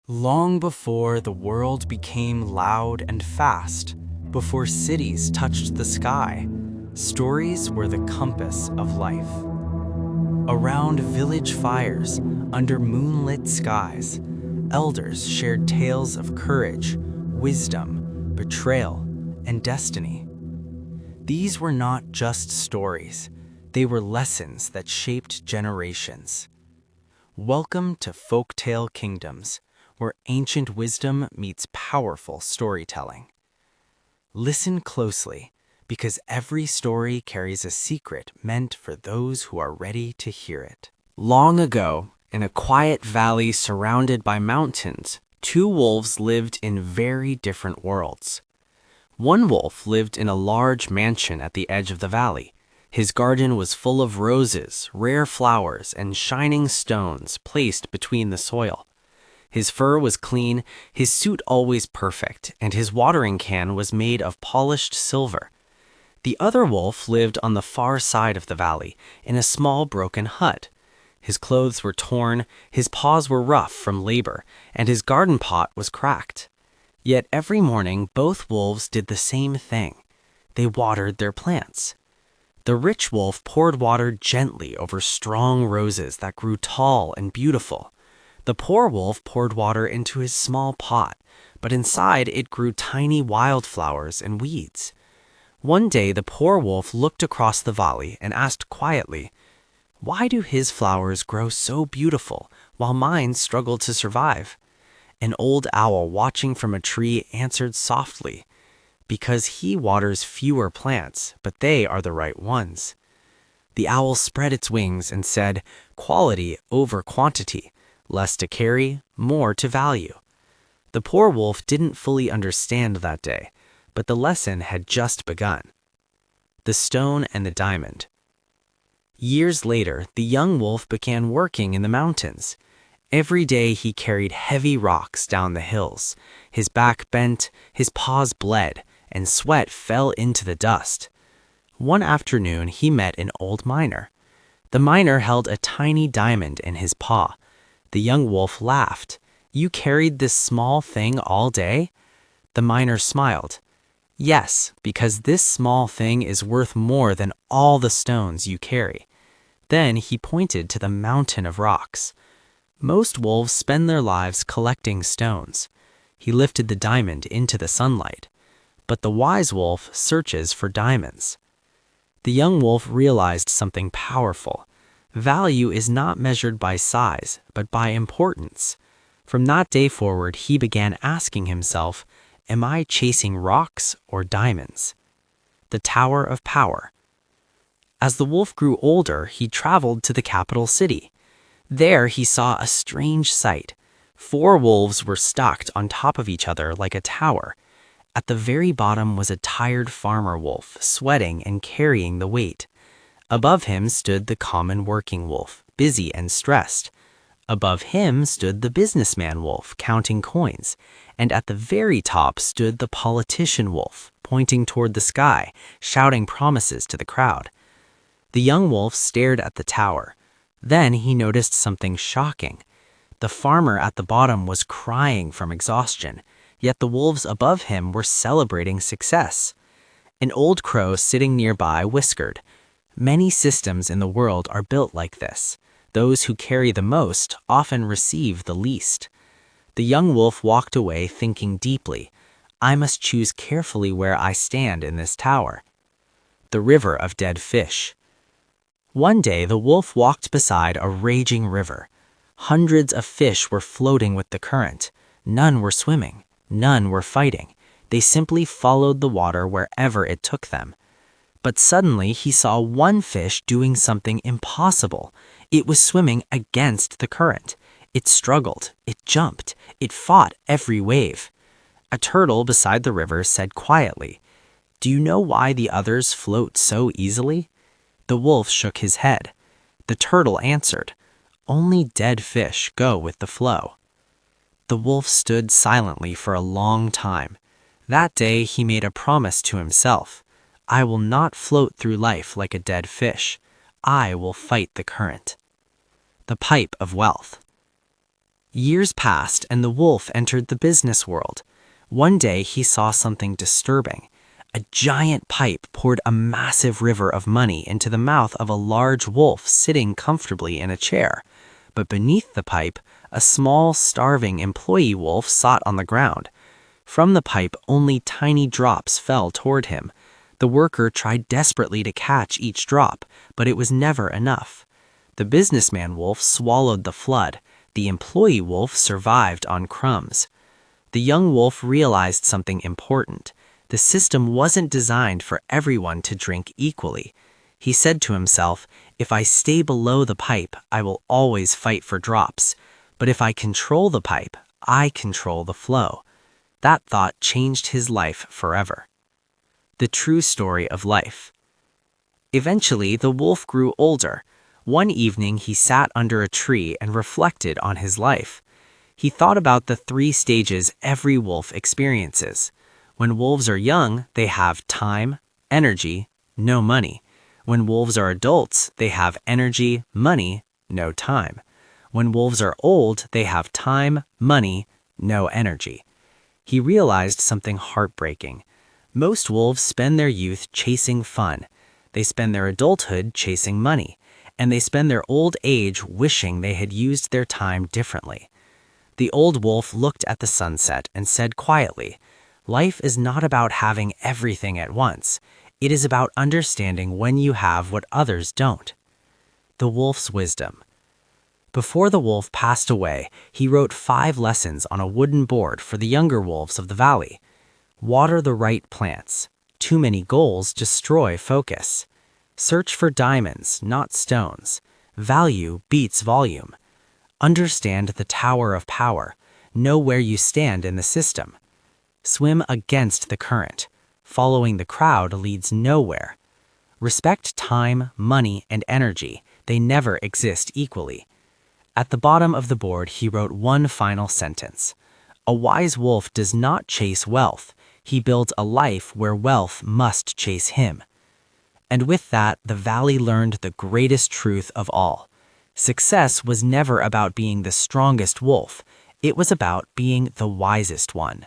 Long before the world became loud and fast, before cities touched the sky, stories were the compass of life. Around village fires, under moonlit skies, elders shared tales of courage, wisdom, betrayal, and destiny. These were not just stories, they were lessons that shaped generations. Welcome to Folktale Kingdoms, where ancient wisdom meets powerful storytelling. Listen closely, because every story carries a secret meant for those who are ready to hear it. Long ago, in a quiet valley surrounded by mountains, two wolves lived in very different worlds. One wolf lived in a large mansion at the edge of the valley. His garden was full of roses, rare flowers, and shining stones placed between the soil. His fur was clean, his suit always perfect, and his watering can was made of polished silver. The other wolf lived on the far side of the valley, in a small broken hut. His clothes were torn, his paws were rough from labor, and his garden pot was cracked. Yet every morning both wolves did the same thing. They watered their plants. The rich wolf poured water gently over strong roses that grew tall and beautiful. The poor wolf poured water into his small pot, but inside it grew tiny wildflowers and weeds. One day the poor wolf looked across the valley and asked quietly, "Why do his flowers grow so beautiful while mine struggle to survive?" An old owl watching from a tree answered softly, "Because he waters fewer plants, but they are the right ones." The owl spread its wings and said, "Quality over quantity. Less to carry, more to value." The poor wolf didn't fully understand that day, but the lesson had just begun. The stone and the diamond. Years later, the young wolf began working in the mountains. Every day he carried heavy rocks down the hills. His back bent, his paws bled, and sweat fell into the dust. One afternoon, he met an old miner. The miner held a tiny diamond in his paw. The young wolf laughed. "You carried this small thing all day?" The miner smiled. "Yes, because this small thing is worth more than all the stones you carry." Then he pointed to the mountain of rocks. Most wolves spend their lives collecting stones. He lifted the diamond into the sunlight. But the wise wolf searches for diamonds. The young wolf realized something powerful. Value is not measured by size, but by importance. From that day forward, he began asking himself, "Am I chasing rocks or diamonds?" The Tower of Power. As the wolf grew older, he traveled to the capital city. There he saw a strange sight. 4 wolves were stacked on top of each other like a tower. At the very bottom was a tired farmer wolf, sweating and carrying the weight. Above him stood the common working wolf, busy and stressed. Above him stood the businessman wolf, counting coins. And at the very top stood the politician wolf, pointing toward the sky, shouting promises to the crowd. The young wolf stared at the tower. Then he noticed something shocking. The farmer at the bottom was crying from exhaustion, yet the wolves above him were celebrating success. An old crow sitting nearby whispered, "Many systems in the world are built like this. Those who carry the most often receive the least." The young wolf walked away thinking deeply, "I must choose carefully where I stand in this tower." The river of dead fish. One day the wolf walked beside a raging river. Hundreds of fish were floating with the current. None were swimming, none were fighting. They simply followed the water wherever it took them. But suddenly he saw one fish doing something impossible. It was swimming against the current. It struggled, it jumped, it fought every wave. A turtle beside the river said quietly, "Do you know why the others float so easily?" The wolf shook his head. The turtle answered, "Only dead fish go with the flow." The wolf stood silently for a long time. That day he made a promise to himself. "I will not float through life like a dead fish. I will fight the current." The pipe of wealth. Years passed and the wolf entered the business world. One day he saw something disturbing. A giant pipe poured a massive river of money into the mouth of a large wolf sitting comfortably in a chair. But beneath the pipe, a small, starving employee wolf sat on the ground. From the pipe, only tiny drops fell toward him. The worker tried desperately to catch each drop, but it was never enough. The businessman wolf swallowed the flood. The employee wolf survived on crumbs. The young wolf realized something important. The system wasn't designed for everyone to drink equally. He said to himself, "If I stay below the pipe, I will always fight for drops. But if I control the pipe, I control the flow." That thought changed his life forever. The true story of life. Eventually, the wolf grew older. One evening, he sat under a tree and reflected on his life. He thought about the 3 stages every wolf experiences. When wolves are young, they have time, energy, no money. When wolves are adults, they have energy, money, no time. When wolves are old, they have time, money, no energy. He realized something heartbreaking. Most wolves spend their youth chasing fun. They spend their adulthood chasing money. And they spend their old age wishing they had used their time differently. The old wolf looked at the sunset and said quietly, "Life is not about having everything at once. It is about understanding when you have what others don't." The wolf's wisdom. Before the wolf passed away, he wrote 5 lessons on a wooden board for the younger wolves of the valley. Water the right plants. Too many goals destroy focus. Search for diamonds, not stones. Value beats volume. Understand the tower of power. Know where you stand in the system. Swim against the current. Following the crowd leads nowhere. Respect time, money, and energy. They never exist equally. At the bottom of the board, he wrote one final sentence. A wise wolf does not chase wealth. He builds a life where wealth must chase him. And with that, the valley learned the greatest truth of all. Success was never about being the strongest wolf. It was about being the wisest one.